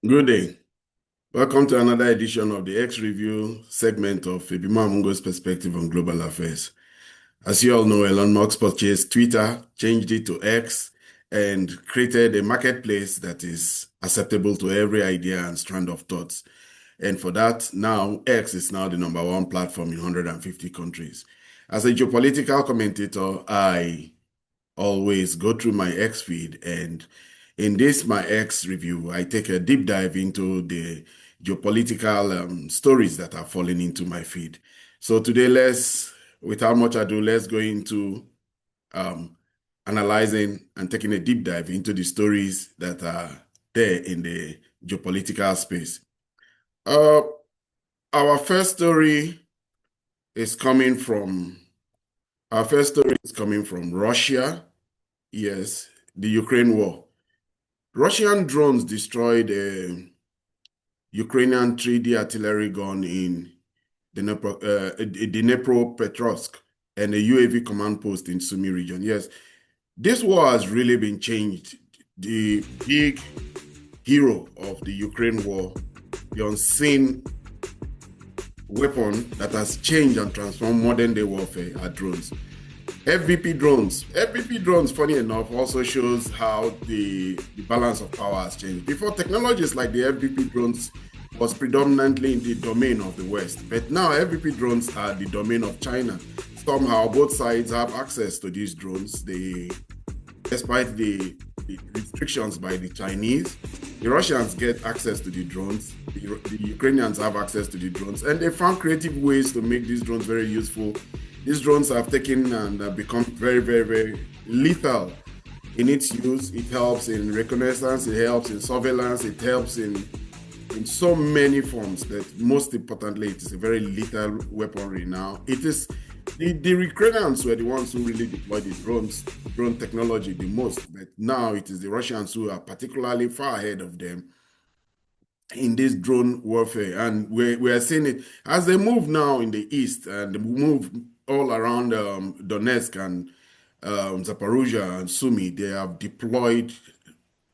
Good day. Welcome to another edition of the X Review segment of Ebima Mungo's perspective on global affairs. As you all know, Elon Musk purchased Twitter, changed it to X, and created a marketplace that is acceptable to every idea and strand of thoughts. And for that, now X is now the #1 platform in 150 countries. As a geopolitical commentator, I always go through my X feed, and in this my X review, I take a deep dive into the geopolitical stories that are falling into my feed. So today, without much ado, let's go into um, analyzing and taking a deep dive into the stories that are there in the geopolitical space. Uh, our first story is coming from Russia. Yes, the Ukraine war. Russian drones destroyed a Ukrainian 3D artillery gun in Dnipropetrovsk and a UAV command post in Sumy region. Yes, this war has really been changed. The big hero of the Ukraine war, the unseen weapon that has changed and transformed modern day warfare, are drones. FVP drones, funny enough, also shows how the balance of power has changed. Before, technologies like the FVP drones was predominantly in the domain of the West, but now FVP drones are the domain of China. Somehow, both sides have access to these drones. Despite the restrictions by the Chinese, the Russians get access to the drones. The Ukrainians have access to the drones, and they found creative ways to make these drones very useful. These drones have taken and have become very, very, very lethal in its use. It helps in reconnaissance, it helps in surveillance, it helps in so many forms, but most importantly, it is a very lethal weaponry now. It is the Ukrainians were the ones who really deployed the drone technology the most, but now it is the Russians who are particularly far ahead of them in this drone warfare. And we are seeing it as they move now in the east and they move all around Donetsk and Zaporozhye and Sumy. They have deployed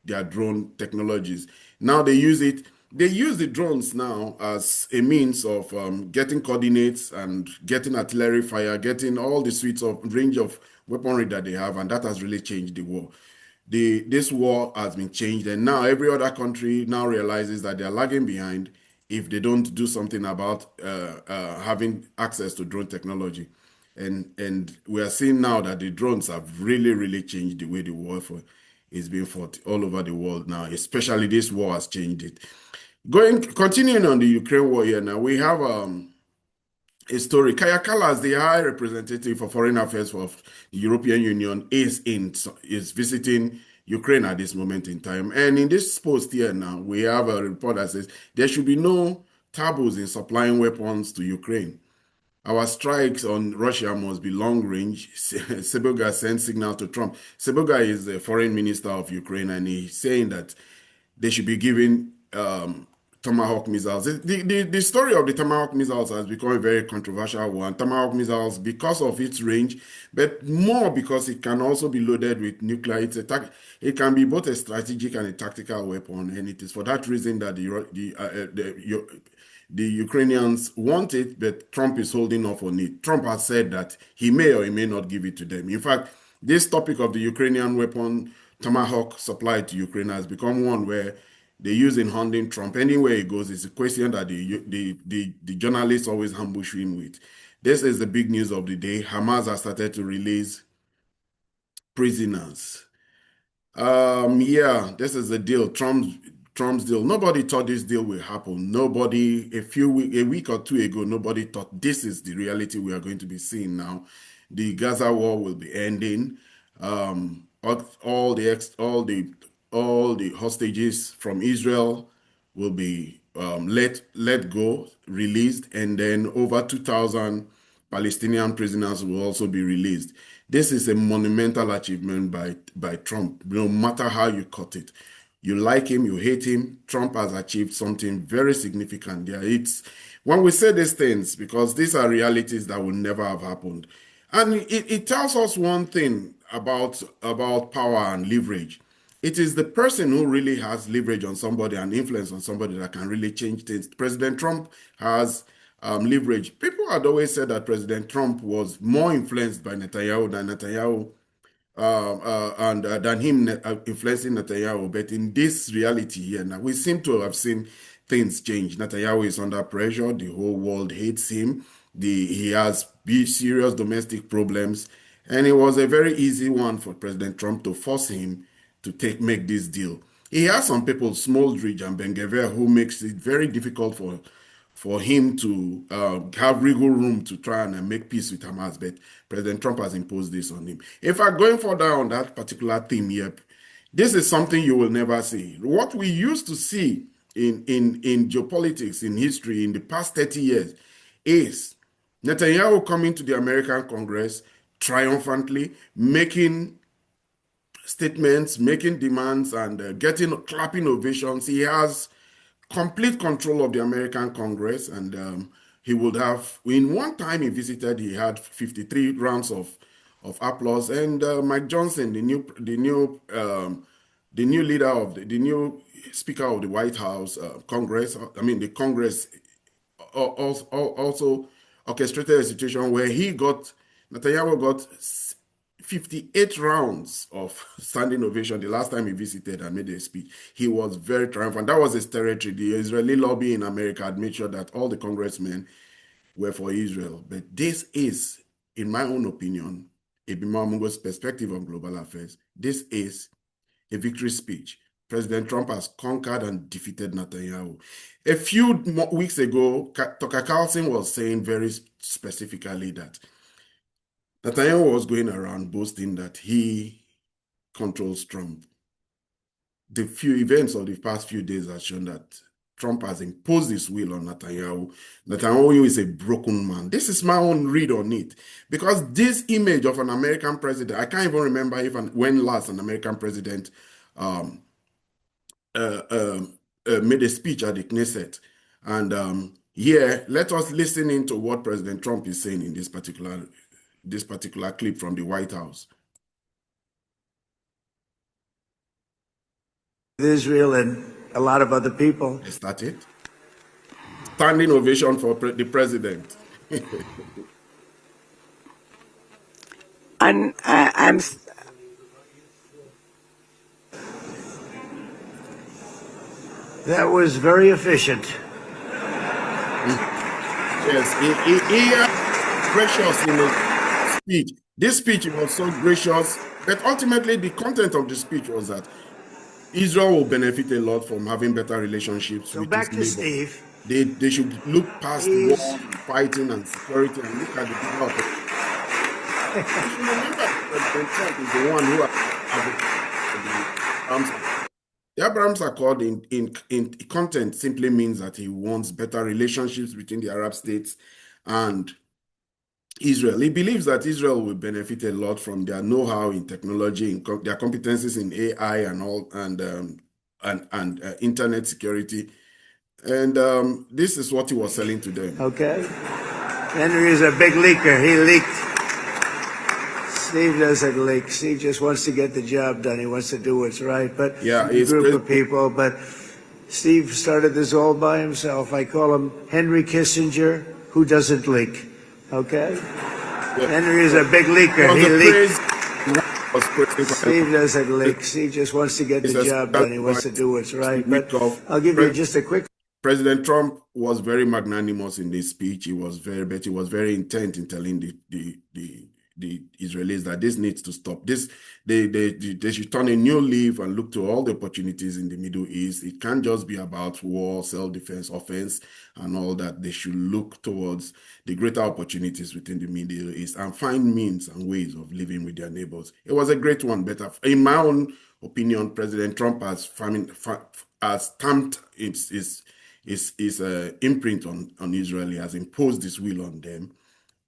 their drone technologies. Now they use it. They use the drones now as a means of getting coordinates and getting artillery fire, getting all the suites of range of weaponry that they have, and that has really changed the war. This war has been changed, and now every other country now realizes that they're lagging behind if they don't do something about having access to drone technology. And we are seeing now that the drones have really, really changed the way the warfare is being fought all over the world now. Especially this war has changed it. Continuing on the Ukraine war here now, we have a story. Kaja Kallas, the High Representative for Foreign Affairs of the European Union, is visiting Ukraine at this moment in time. And in this post here now, we have a report that says there should be no taboos in supplying weapons to Ukraine. Our strikes on Russia must be long range. Sebulga sent signal to Trump. Sebulga is the foreign minister of Ukraine, and he's saying that they should be given Tomahawk missiles. The story of the Tomahawk missiles has become a very controversial one. Tomahawk missiles, because of its range, but more because it can also be loaded with nuclear. It can be both a strategic and a tactical weapon, and it is for that reason that the Ukrainians want it, but Trump is holding off on it. Trump has said that he may or he may not give it to them. In fact, this topic of the Ukrainian weapon Tomahawk supply to Ukraine has become one where they use in hunting Trump. Anywhere he goes, it's a question that the journalists always ambush him with. This is the big news of the day. Hamas has started to release prisoners. Yeah, this is the deal. Trump's deal. Nobody thought this deal will happen. Nobody, a week or two ago, nobody thought this is the reality we are going to be seeing now. The Gaza war will be ending. All the hostages from Israel will be let go, released, and then over 2,000 Palestinian prisoners will also be released. This is a monumental achievement by Trump, no matter how you cut it. You like him, you hate him, Trump has achieved something very significant there. It's when we say these things, because these are realities that will never have happened. And it tells us one thing about power and leverage. it is the person who really has leverage on somebody and influence on somebody that can really change things. President Trump has leverage. People had always said that President Trump was more influenced by Netanyahu than Netanyahu and than him influencing Netanyahu. But in this reality here now, we seem to have seen things change. Netanyahu is under pressure. The whole world hates him. He has big, serious domestic problems. And it was a very easy one for President Trump to force him to make this deal. He has some people, Smoldridge and Ben-Gvir, who makes it very difficult for him to have wiggle room to try and make peace with Hamas. But President Trump has imposed this on him. In fact, going further on that particular theme here, this is something you will never see. What we used to see in geopolitics, in history, in the past 30 years, is Netanyahu coming to the American Congress triumphantly, making statements, making demands, and getting clapping ovations. He has complete control of the American Congress, and he would have, in one time he visited, he had 53 rounds of applause. And Mike Johnson, the new leader of the new Speaker of the White House, Congress, the Congress also orchestrated a situation where Netanyahu got 58 rounds of standing ovation the last time he visited and made a speech. He was very triumphant. That was his territory. The Israeli lobby in America had made sure that all the congressmen were for Israel. But this is, in my own opinion, Ebima Mungo's perspective on global affairs, this is a victory speech. President Trump has conquered and defeated Netanyahu. A few weeks ago, Tucker Carlson was saying very specifically that Netanyahu was going around boasting that he controls Trump. The few events of the past few days have shown that Trump has imposed his will on Netanyahu. Netanyahu is a broken man. This is my own read on it. Because this image of an American president, I can't even remember when last an American president made a speech at the Knesset. And let us listen into what President Trump is saying in this particular clip from the White House. Israel and a lot of other people. Is that it? Standing ovation for the president. I'm That was very efficient. Yes, he gracious in his speech. This speech was so gracious, but ultimately the content of the speech was that Israel will benefit a lot from having better relationships with back its to neighbors. Steve. They should look past war and fighting and security and look at the development. You should remember that President Trump is the one who the Abraham Accord in content simply means that he wants better relationships between the Arab states and Israel. He believes that Israel will benefit a lot from their know-how in technology, in their competencies in AI and all, and internet security. And this is what he was selling to them. Okay. Henry is a big leaker. He leaked. Steve doesn't leak. Steve just wants to get the job done. He wants to do what's right. But yeah, a group of people. But Steve started this all by himself. I call him Henry Kissinger, who doesn't leak. Okay? Yeah. Henry is a big leaker. He leaked. Steve doesn't leak. Steve just wants to get the job done. He wants to do what's right. But I'll give you just a quick. President Trump was very magnanimous in this speech. He was very intent in telling the Israelis that this needs to stop. They should turn a new leaf and look to all the opportunities in the Middle East. It can't just be about war, self-defense, offense, and all that. They should look towards the greater opportunities within the Middle East and find means and ways of living with their neighbors. It was a great one, but in my own opinion, President Trump has stamped his imprint on Israel. He has imposed his will on them,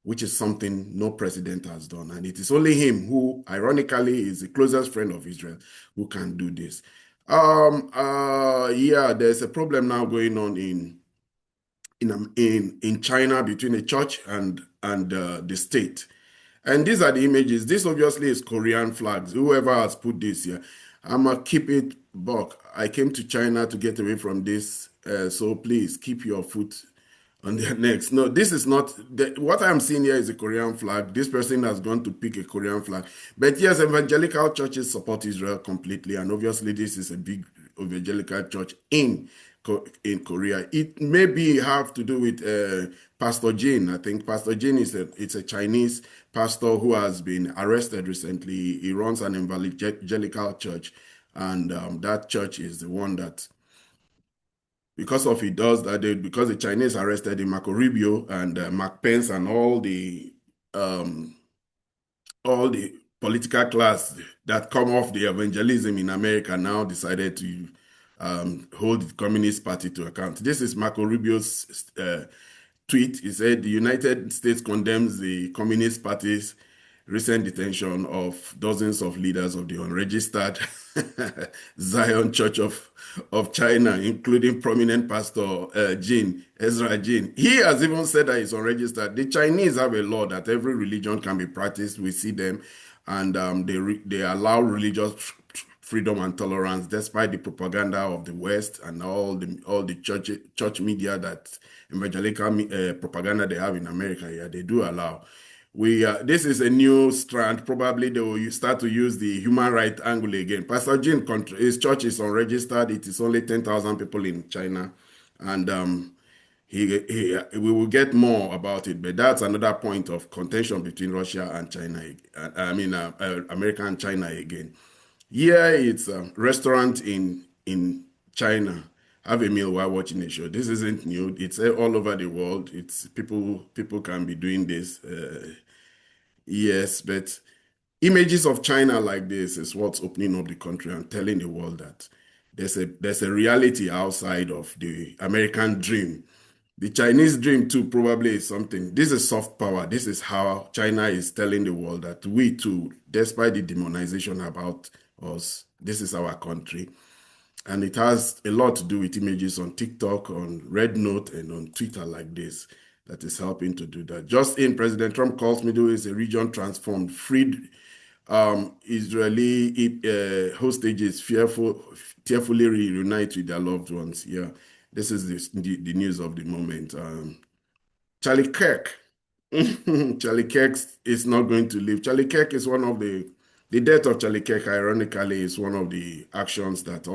which is something no president has done. And it is only him who, ironically, is the closest friend of Israel who can do this. There's a problem now going on in China between the church and the state. And these are the images. This obviously is Korean flags. Whoever has put this here. I'm a keep it buck. I came to China to get away from this, so please keep your foot on their necks. No, this is not what I'm seeing here is a Korean flag. This person has gone to pick a Korean flag. But yes, evangelical churches support Israel completely, and obviously this is a big evangelical church in Korea. It maybe have to do with Pastor Jin. I think Pastor Jin it's a Chinese pastor who has been arrested recently. He runs an evangelical church, and that church is the one that, because of he does that, because the Chinese arrested him, Marco Rubio and Mark Pence and all the political class that come off the evangelism in America now decided to hold the Communist Party to account. This is Marco Rubio's tweet. He said the United States condemns the Communist Party's recent detention of dozens of leaders of the unregistered Zion Church of China, including prominent pastor Ezra Jin. He has even said that he's unregistered. The Chinese have a law that every religion can be practiced. We see them, and they allow religious freedom and tolerance, despite the propaganda of the West and all the church media, that evangelical propaganda they have in America. Yeah, they do allow. This is a new strand. Probably they will start to use the human rights angle again. Pastor Jin, his church is unregistered. It is only 10,000 people in China, and we will get more about it. But that's another point of contention between Russia and China. America and China again. Yeah, it's a restaurant in China. Have a meal while watching a show. This isn't new. It's all over the world. It's people can be doing this. Yes, but images of China like this is what's opening up the country and telling the world that there's a reality outside of the American dream. The Chinese dream too probably is something. This is soft power. This is how China is telling the world that we too, despite the demonization about us, this is our country. And it has a lot to do with images on TikTok, on Red Note, and on Twitter like this that is helping to do that. Just in, President Trump calls Middle East a region transformed, freed Israeli hostages tearfully reunite with their loved ones. Yeah, this is the news of the moment. Charlie Kirk. Charlie Kirk is not going to live. Charlie Kirk is one of the death of Charlie Kirk, ironically, is one of the actions that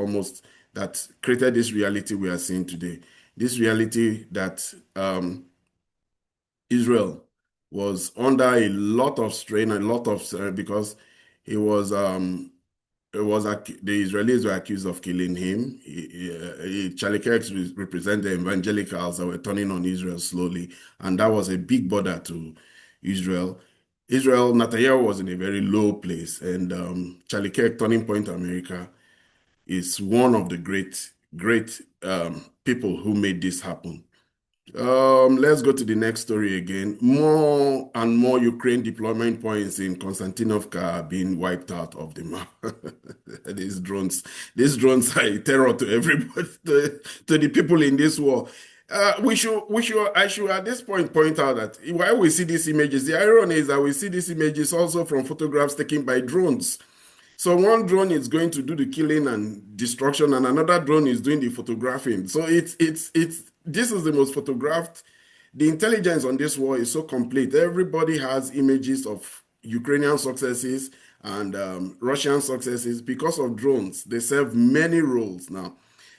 created this reality we are seeing today. This reality that Israel was under a lot of strain, a lot of because the Israelis were accused of killing him. Charlie Kirk represent the evangelicals that were turning on Israel slowly, and that was a big bother to Israel. Netanyahu was in a very low place, and Charlie Kirk, Turning Point America, is one of the great people who made this happen. Let's go to the next story again. More and more Ukraine deployment points in Konstantinovka are being wiped out of the map. These drones are a terror to everybody, to the people in this war. I should at this point out that while we see these images, the irony is that we see these images also from photographs taken by drones. So one drone is going to do the killing and destruction, and another drone is doing the photographing. So this is the most photographed. The intelligence on this war is so complete. Everybody has images of Ukrainian successes and Russian successes because of drones. They serve many roles now.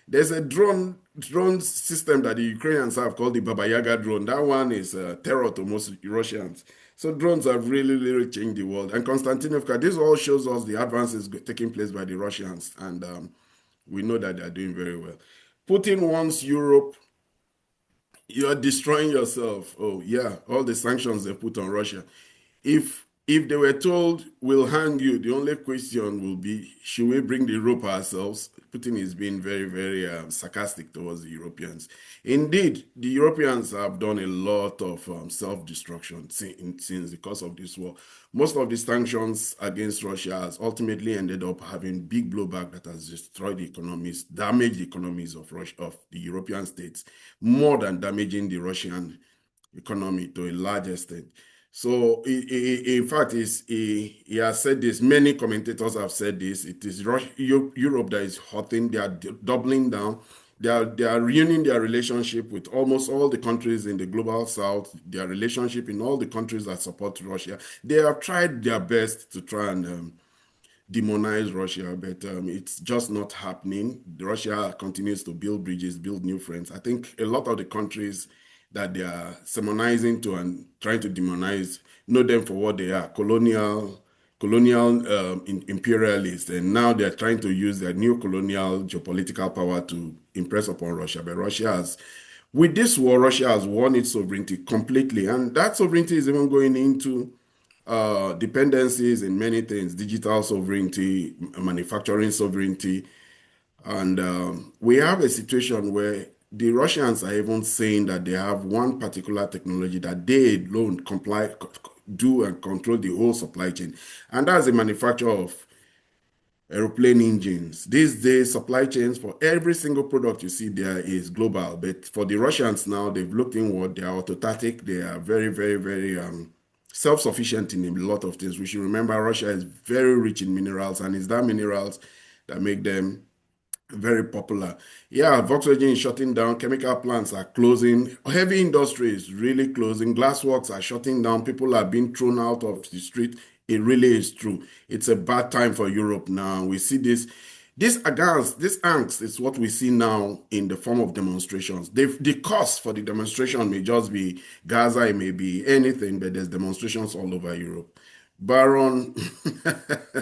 There's a drone system that the Ukrainians have called the Baba Yaga drone. That one is a terror to most Russians. So drones have really changed the world. And Konstantinovka, this all shows us the advances taking place by the Russians. And we know that they're doing very well. Putin wants Europe. You're destroying yourself. Oh, yeah, all the sanctions they put on Russia. If they were told, we'll hang you, the only question will be, should we bring the rope ourselves? Putin is being very sarcastic towards the Europeans. Indeed, the Europeans have done a lot of self-destruction since the cause of this war. Most of the sanctions against Russia has ultimately ended up having big blowback that has destroyed the economies, damaged the economies of the European states, more than damaging the Russian economy to a large extent. So, in fact, he has said this. Many commentators have said this. It is Europe that is hurting. They are doubling down. They are ruining their relationship with almost all the countries in the global south. Their relationship in all the countries that support Russia. They have tried their best to try and demonize Russia, but it's just not happening. Russia continues to build bridges, build new friends. I think a lot of the countries that they are sermonizing to and trying to demonize know them for what they are: colonial imperialists, and now they're trying to use their new colonial geopolitical power to impress upon Russia. But Russia has, with this war, Russia has won its sovereignty completely, and that sovereignty is even going into dependencies in many things: digital sovereignty, manufacturing sovereignty. And we have a situation where the Russians are even saying that they have one particular technology that they alone do and control the whole supply chain. And that's the manufacture of aeroplane engines. These days, supply chains for every single product you see there is global. But for the Russians now, they've looked inward. They are autocratic. They are very, very, very self-sufficient in a lot of things. We should remember Russia is very rich in minerals, and it's that minerals that make them very popular. Yeah, Volkswagen is shutting down. Chemical plants are closing. Heavy industry is really closing. Glassworks are shutting down. People are being thrown out of the street. It really is true. It's a bad time for Europe now. We see this angst is what we see now in the form of demonstrations. The cause for the demonstration may just be Gaza, it may be anything, but there's demonstrations all over Europe. Barron,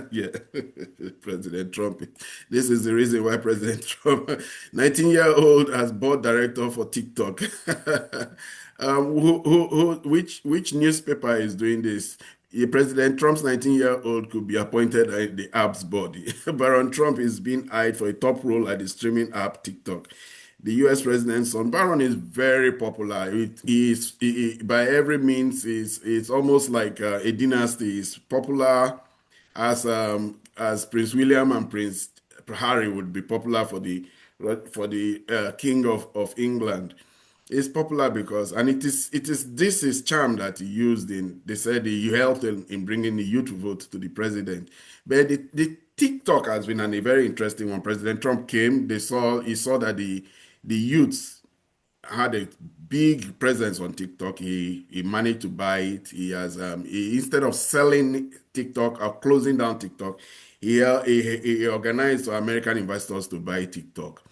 yeah, President Trump. This is the reason why President Trump, 19-year-old, has board director for TikTok. Which newspaper is doing this? President Trump's 19-year-old could be appointed at the app's body. Barron Trump is being eyed for a top role at the streaming app TikTok. The U.S. president's son, Barron, is very popular. By every means, it's almost like a dynasty. He's popular as Prince William and Prince Harry would be popular for the King of England. It's popular because, and this is charm that he used in. They said he helped in bringing the youth vote to the president, but the TikTok has been a very interesting one. President Trump came. He saw that the youths had a big presence on TikTok. He managed to buy it. He has instead of selling TikTok or closing down TikTok, he organized American investors to buy TikTok.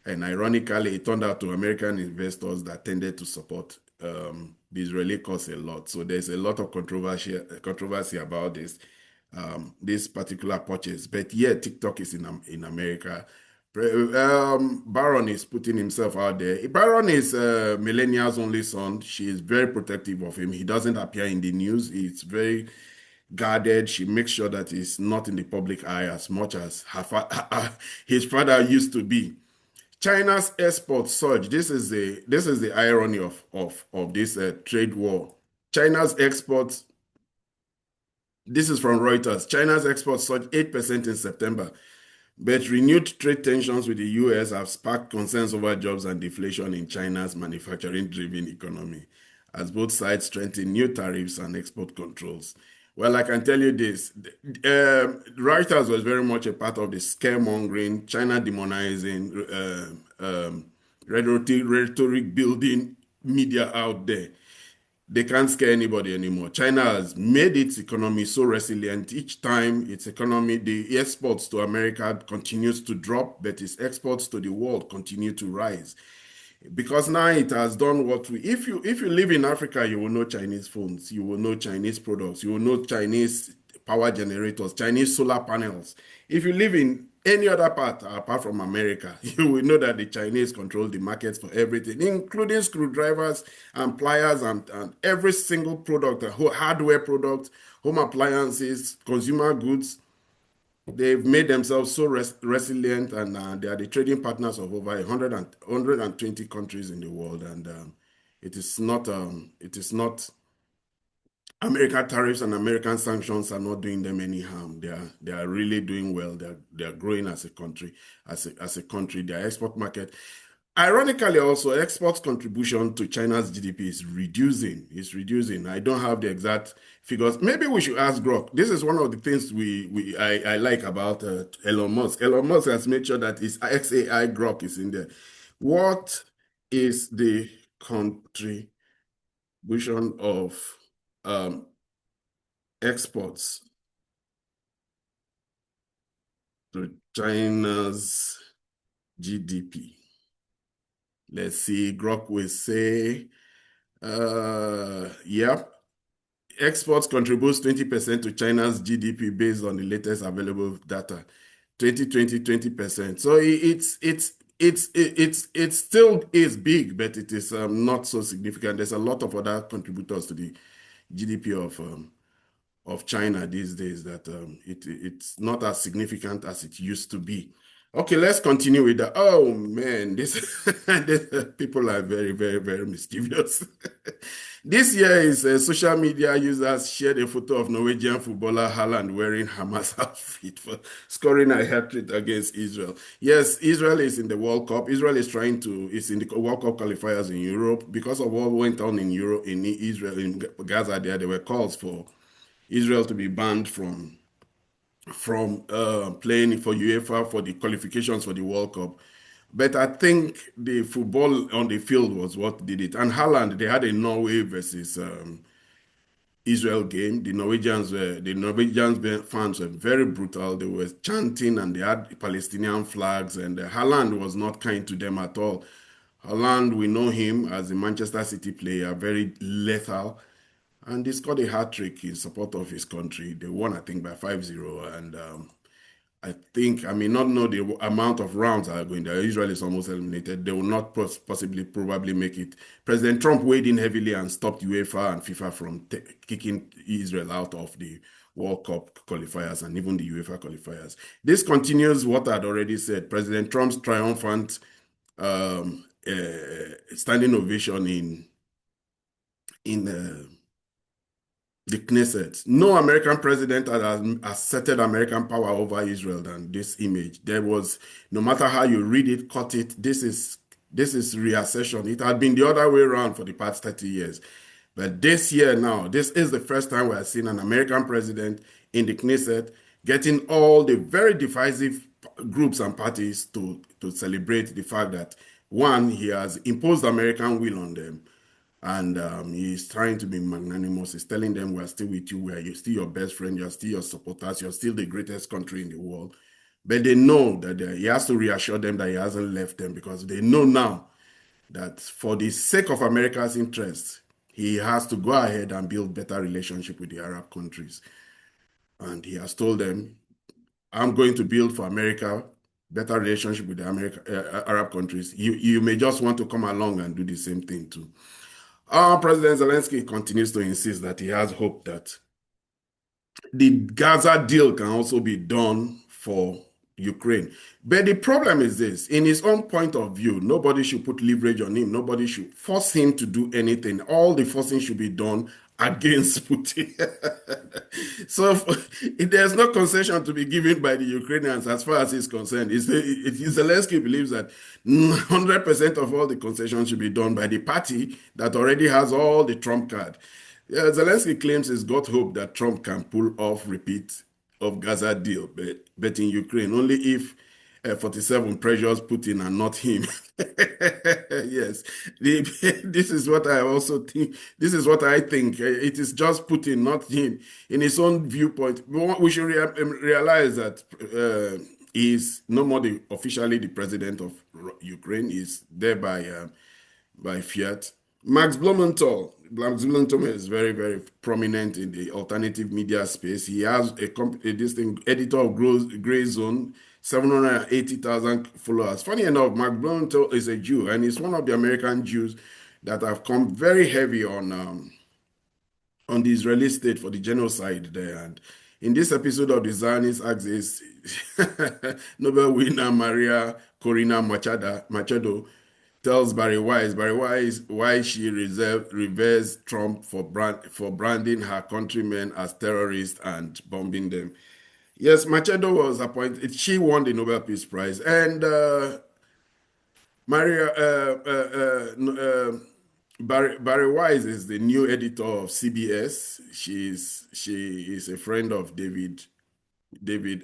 And ironically, it turned out to American investors that tended to support the Israeli cause a lot. So there's a lot of controversy about this particular purchase. But yeah, TikTok is in America. Barron is putting himself out there. Barron is Melania's only son. She is very protective of him. He doesn't appear in the news. It's very guarded. She makes sure that he's not in the public eye as much as his father used to be. China's exports surge. This is the irony of this trade war. China's exports. This is from Reuters. China's exports surged 8% in September, but renewed trade tensions with the U.S. have sparked concerns over jobs and deflation in China's manufacturing-driven economy, as both sides strengthen new tariffs and export controls. Well, I can tell you this. Reuters was very much a part of the scaremongering, China demonizing, rhetoric building media out there. They can't scare anybody anymore. China has made its economy so resilient. Each time its economy, the exports to America continues to drop, but its exports to the world continue to rise. Because now it has done what if you live in Africa, you will know Chinese phones, you will know Chinese products, you will know Chinese power generators, Chinese solar panels. If you live in any other part apart from America, you will know that the Chinese control the markets for everything, including screwdrivers and pliers and every single product, hardware product, home appliances, consumer goods. They've made themselves so resilient, and they are the trading partners of over 120 countries in the world. And it is not American tariffs and American sanctions are not doing them any harm. They are really doing well. They are growing as a country, as a country. Their export market. Ironically, also, exports contribution to China's GDP is reducing. It's reducing. I don't have the exact figures. Maybe we should ask Grok. This is one of the things I like about Elon Musk. Elon Musk has made sure that his XAI Grok is in there. What is the contribution of exports to China's GDP? Let's see. Grok will say, yeah, exports contributes 20% to China's GDP based on the latest available data. 2020, 20%. So it still is big, but it is not so significant. There's a lot of other contributors to the GDP of China these days that it's not as significant as it used to be. Okay, let's continue with that. Oh man, this people are very, very, very mischievous. This year is social media users shared a photo of Norwegian footballer Haaland wearing Hamas outfit for scoring a hat-trick against Israel. Yes, Israel is in the World Cup. Israel is is in the World Cup qualifiers in Europe. Because of what went on in Europe, in Israel, in Gaza, there were calls for Israel to be banned from playing for UEFA for the qualifications for the World Cup. But I think the football on the field was what did it. And Haaland, they had a Norway versus Israel game. The Norwegians fans were very brutal. They were chanting and they had Palestinian flags. And Haaland was not kind to them at all. Haaland, we know him as a Manchester City player, very lethal. And he scored a hat-trick in support of his country. They won, I think, by 5-0. And I may not know the amount of rounds that are going there. Israel is almost eliminated. They will not probably make it. President Trump weighed in heavily and stopped UEFA and FIFA from kicking Israel out of the World Cup qualifiers and even the UEFA qualifiers. This continues what I'd already said. President Trump's triumphant standing ovation in the Knesset. No American president has asserted American power over Israel than this image. There was, no matter how you read it, cut it, this is reassertion. It had been the other way around for the past 30 years. But this year now, this is the first time we have seen an American president in the Knesset getting all the very divisive groups and parties to celebrate the fact that, one, he has imposed American will on them. And he's trying to be magnanimous. He's telling them, we're still with you. You're still your best friend. You're still your supporters. You're still the greatest country in the world. But they know that he has to reassure them that he hasn't left them because they know now that for the sake of America's interests, he has to go ahead and build better relationship with the Arab countries. And he has told them, I'm going to build for America better relationship with the Arab countries. You may just want to come along and do the same thing too. President Zelensky continues to insist that he has hope that the Gaza deal can also be done for Ukraine. But the problem is this, in his own point of view, nobody should put leverage on him. Nobody should force him to do anything. All the forcing should be done against Putin. So there's no concession to be given by the Ukrainians as far as he's concerned. Zelensky believes that 100% of all the concessions should be done by the party that already has all the trump card. Zelensky claims he's got hope that Trump can pull off repeat of Gaza deal, but in Ukraine, only if 47 pressures Putin and not him. Yes, this is what I also think. This is what I think. It is just Putin, not him. In his own viewpoint, we should realize that he's no more officially the president of Ukraine. He's there by fiat. Max Blumenthal is very, very prominent in the alternative media space. He has editor of Gray Zone, 780,000 followers. Funny enough, Max Blumenthal is a Jew, and he's one of the American Jews that have come very heavy on the Israeli state for the genocide there. And in this episode of the Zionist Axis, Nobel winner Maria Corina Machado tells Barry Wise why she reveres Trump for branding her countrymen as terrorists and bombing them. Yes, Machado was appointed. She won the Nobel Peace Prize, and Maria Barry Wise is the new editor of CBS. She is a friend of David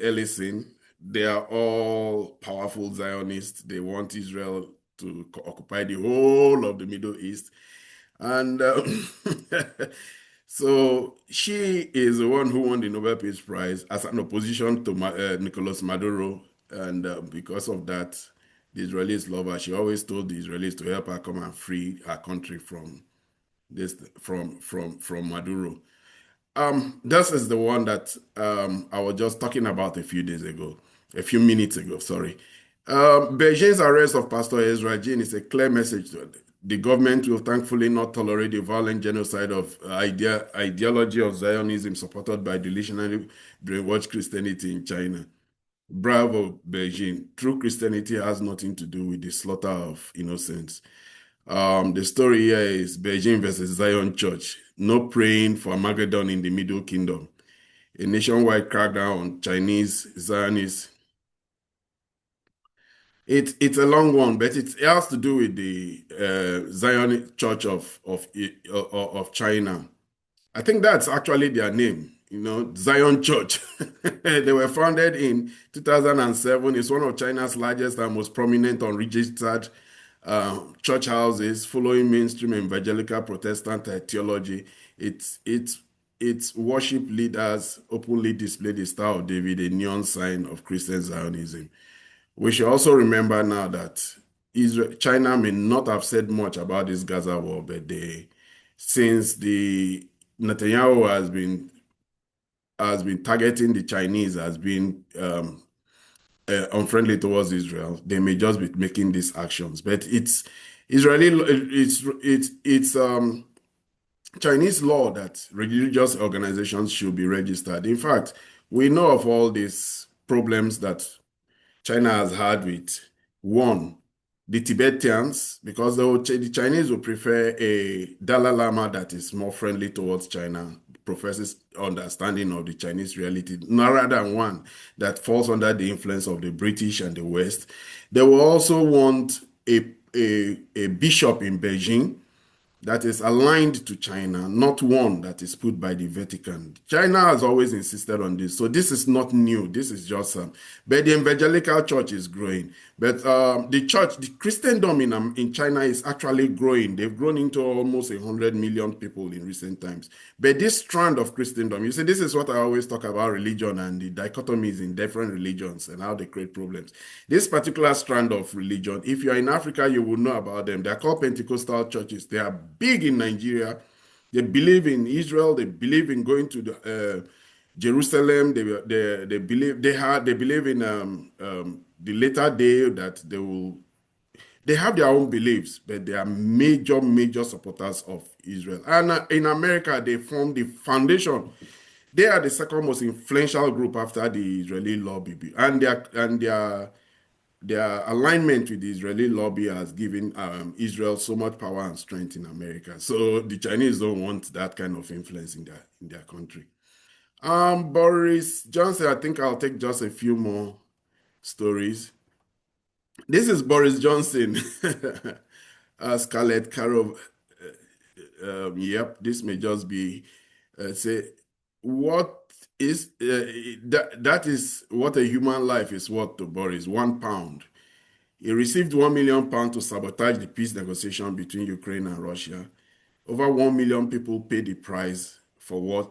Ellison. They are all powerful Zionists. They want Israel to occupy the whole of the Middle East. And so she is the one who won the Nobel Peace Prize as an opposition to Nicolas Maduro. And because of that, the Israelis love her. She always told the Israelis to help her come and free her country from this from Maduro. This is the one that I was just talking about a few minutes ago, sorry. Beijing's arrest of Pastor Ezra Jin is a clear message that the government will thankfully not tolerate the violent genocide of ideology of Zionism supported by delusionally brainwashed Christianity in China. Bravo, Beijing. True Christianity has nothing to do with the slaughter of innocents. The story here is Beijing versus Zion Church. No praying for Armageddon in the Middle Kingdom. A nationwide crackdown on Chinese Zionists. It's a long one, but it has to do with the Zion Church of China. I think that's actually their name, Zion Church. They were founded in 2007. It's one of China's largest and most prominent unregistered church houses following mainstream evangelical Protestant theology. Its worship leaders openly display the Star of David, a neon sign of Christian Zionism. We should also remember now that China may not have said much about this Gaza war, but since the Netanyahu has been targeting the Chinese as being unfriendly towards Israel, they may just be making these actions. But it's Chinese law that religious organizations should be registered. In fact, we know of all these problems that China has had with, one, the Tibetans, because the Chinese would prefer a Dalai Lama that is more friendly towards China, professes understanding of the Chinese reality, rather than one that falls under the influence of the British and the West. They will also want a bishop in Beijing that is aligned to China, not one that is put by the Vatican. China has always insisted on this, so this is not new. This is just but the evangelical church is growing. But the Christendom in China is actually growing. They've grown into almost 100 million people in recent times. But this strand of Christendom, you see, this is what I always talk about religion and the dichotomies in different religions and how they create problems. This particular strand of religion, if you're in Africa, you will know about them. They're called Pentecostal churches. They are big in Nigeria. They believe in Israel. They believe in going to the Jerusalem. They believe in the later day that they have their own beliefs, but they are major supporters of Israel. And in America, they form the foundation. They are the second most influential group after the Israeli lobby, and their alignment with the Israeli lobby has given Israel so much power and strength in America. So the Chinese don't want that kind of influence in their country. Boris Johnson, I think I'll take just a few more stories. This is Boris Johnson. Scarlett Carol. Yep, this may just be say what is that is what a human life is worth to Boris, £1. He received £1 million to sabotage the peace negotiation between Ukraine and Russia. Over 1 million people paid the price for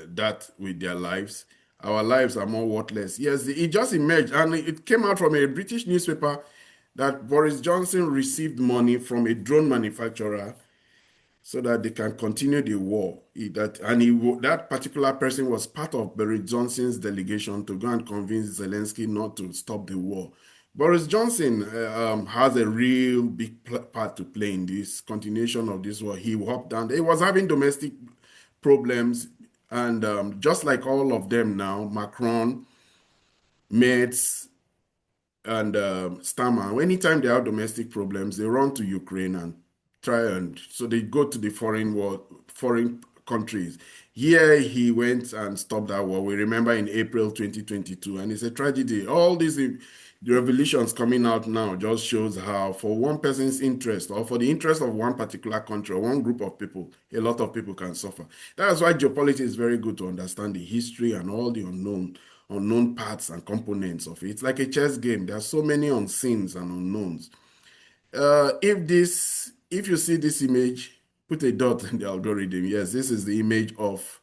that with their lives. Our lives are more worthless. Yes, it just emerged, and it came out from a British newspaper that Boris Johnson received money from a drone manufacturer so that they can continue the war. That particular person was part of Boris Johnson's delegation to go and convince Zelensky not to stop the war. Boris Johnson has a real big part to play in this continuation of this war. He hopped down. He was having domestic problems, and just like all of them now, Macron, Merz, and Starmer, anytime they have domestic problems, they run to Ukraine and so they go to the foreign countries. Here he went and stopped that war. We remember in April 2022, and it's a tragedy. All these the revelations coming out now just shows how for one person's interest or for the interest of one particular country or one group of people, a lot of people can suffer. That's why geopolitics is very good to understand the history and all the unknown parts and components of it. It's like a chess game. There are so many unseens and unknowns. If you see this image, put a dot in the algorithm. Yes, this is the image of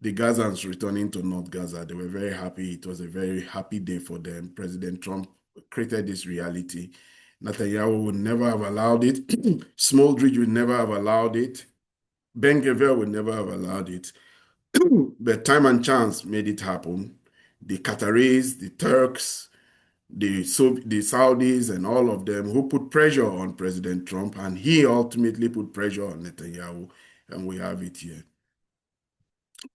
the Gazans returning to North Gaza. They were very happy. It was a very happy day for them. President Trump created this reality. Netanyahu would never have allowed it. Smoldridge would never have allowed it. Ben-Gvir would never have allowed it. But time and chance made it happen. The Qataris, the Turks, the Saudis, and all of them who put pressure on President Trump, and he ultimately put pressure on Netanyahu, and we have it here.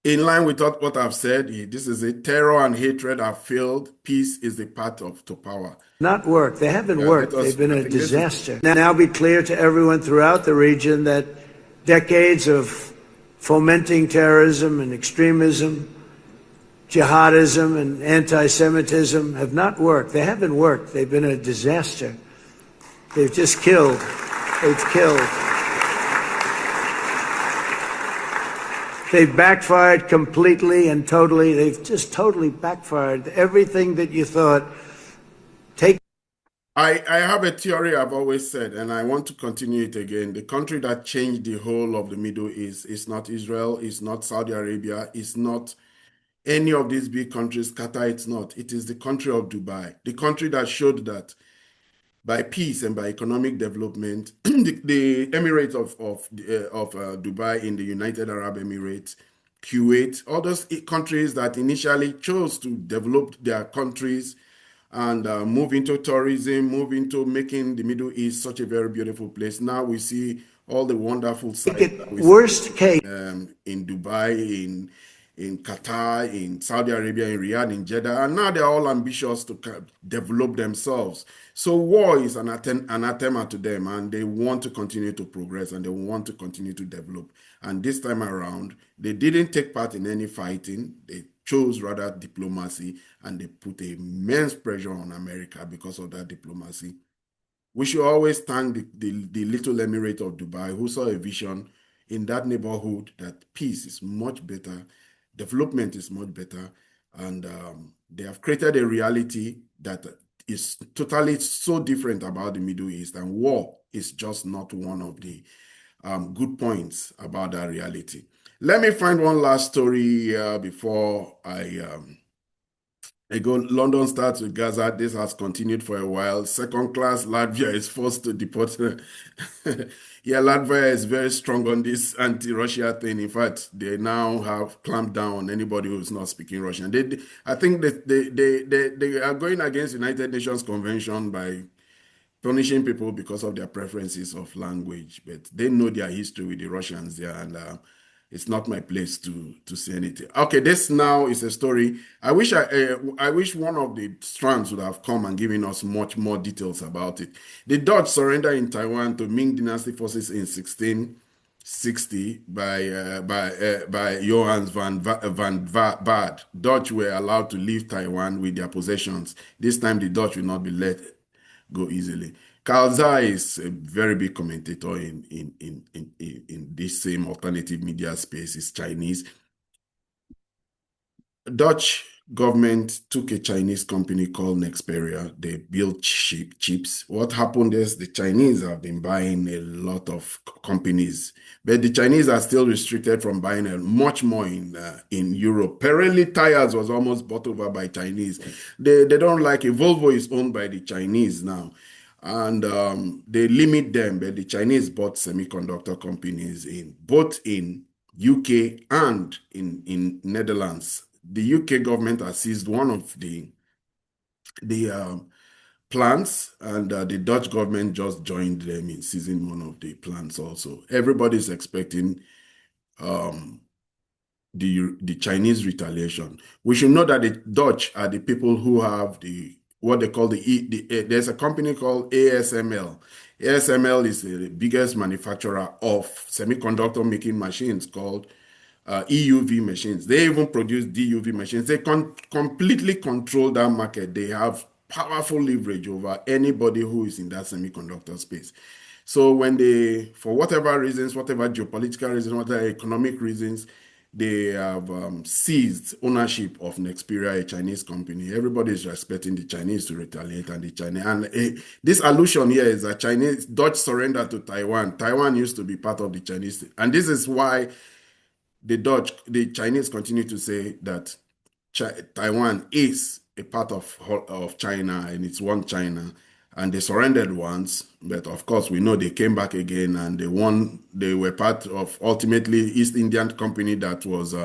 In line with what I've said, this is a terror and hatred have failed. Peace is the path to power. Not worked. They haven't worked. They've been a disaster. Now be clear to everyone throughout the region that decades of fomenting terrorism and extremism, jihadism and anti-Semitism have not worked. They haven't worked. They've been a disaster. They've just killed. They've killed. They've backfired completely and totally. They've just totally backfired. Everything that you thought. I have a theory I've always said, and I want to continue it again. The country that changed the whole of the Middle East is not Israel, it's not Saudi Arabia, it's not any of these big countries. Qatar, it's not. It is the country of Dubai, the country that showed that by peace and by economic development, the Emirates of Dubai in the United Arab Emirates, Kuwait, all those countries that initially chose to develop their countries and move into tourism, move into making the Middle East such a very beautiful place. Now we see all the wonderful sites. Worst case in Dubai, in Qatar, in Saudi Arabia, in Riyadh, in Jeddah, and now they're all ambitious to develop themselves. So war is an anathema to them, and they want to continue to progress, and they want to continue to develop. And this time around, they didn't take part in any fighting. They chose rather diplomacy, and they put immense pressure on America because of that diplomacy. We should always thank the little emirate of Dubai, who saw a vision in that neighborhood that peace is much better, development is much better, and they have created a reality that is totally so different about the Middle East, and war is just not one of the good points about that reality. Let me find one last story before I go. London starts with Gaza. This has continued for a while. Second class, Latvia is forced to deport. Yeah, Latvia is very strong on this anti-Russia thing. In fact, they now have clamped down on anybody who's not speaking Russian. I think that they are going against United Nations Convention by punishing people because of their preferences of language, but they know their history with the Russians there, and it's not my place to say anything. Okay, this now is a story. I wish one of the strands would have come and given us much more details about it. The Dutch surrendered in Taiwan to Ming Dynasty forces in 1660 by Johannes van Bad. Dutch were allowed to leave Taiwan with their possessions. This time, the Dutch will not be let go easily. Carl Zai is a very big commentator in this same alternative media space. Is Chinese. Dutch government took a Chinese company called Nexperia. They built chips. What happened is the Chinese have been buying a lot of companies, but the Chinese are still restricted from buying much more in Europe. Pirelli tires was almost bought over by Chinese. They don't like it. Volvo is owned by the Chinese now, and they limit them. But the Chinese bought semiconductor companies both in UK and in Netherlands. The UK government has seized one of the plants, and the Dutch government just joined them in seizing one of the plants also. Everybody's expecting the Chinese retaliation. We should know that the Dutch are the people who have what they call there's a company called ASML. ASML is the biggest manufacturer of semiconductor making machines called EUV machines. They even produce DUV machines. They completely control that market. They have powerful leverage over anybody who is in that semiconductor space. So when they, for whatever reasons, whatever geopolitical reasons, whatever economic reasons, they have seized ownership of Nexperia, a Chinese company. Everybody is expecting the Chinese to retaliate, and the Chinese. And this allusion here is that Dutch surrender to Taiwan. Taiwan used to be part of the Chinese, and this is why the Chinese continue to say that Taiwan is a part of China and it's one China. And they surrendered once, but of course we know they came back again and they won. They were part of ultimately East Indian Company that was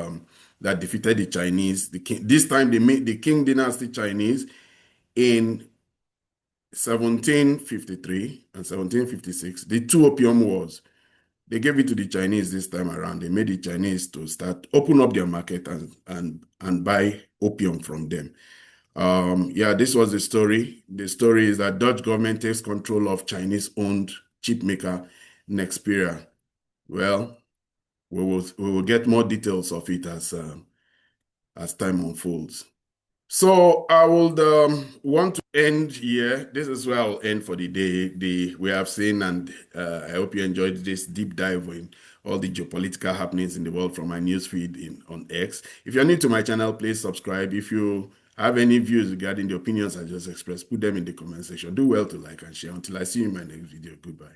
that defeated the Chinese. This time they made the Qing Dynasty Chinese in 1753 and 1756. The two Opium Wars. They gave it to the Chinese this time around. They made the Chinese to start open up their market and buy opium from them. Yeah, this was the story. The story is that Dutch government takes control of Chinese-owned chip maker Nexperia. Well, we will get more details of it as time unfolds. So I would want to end here. This is where I'll end for the day. We have seen, and I hope you enjoyed this deep dive in all the geopolitical happenings in the world from my newsfeed on X. If you're new to my channel, please subscribe. If you have any views regarding the opinions I just expressed, put them in the comment section. Do well to like and share. Until I see you in my next video. Goodbye.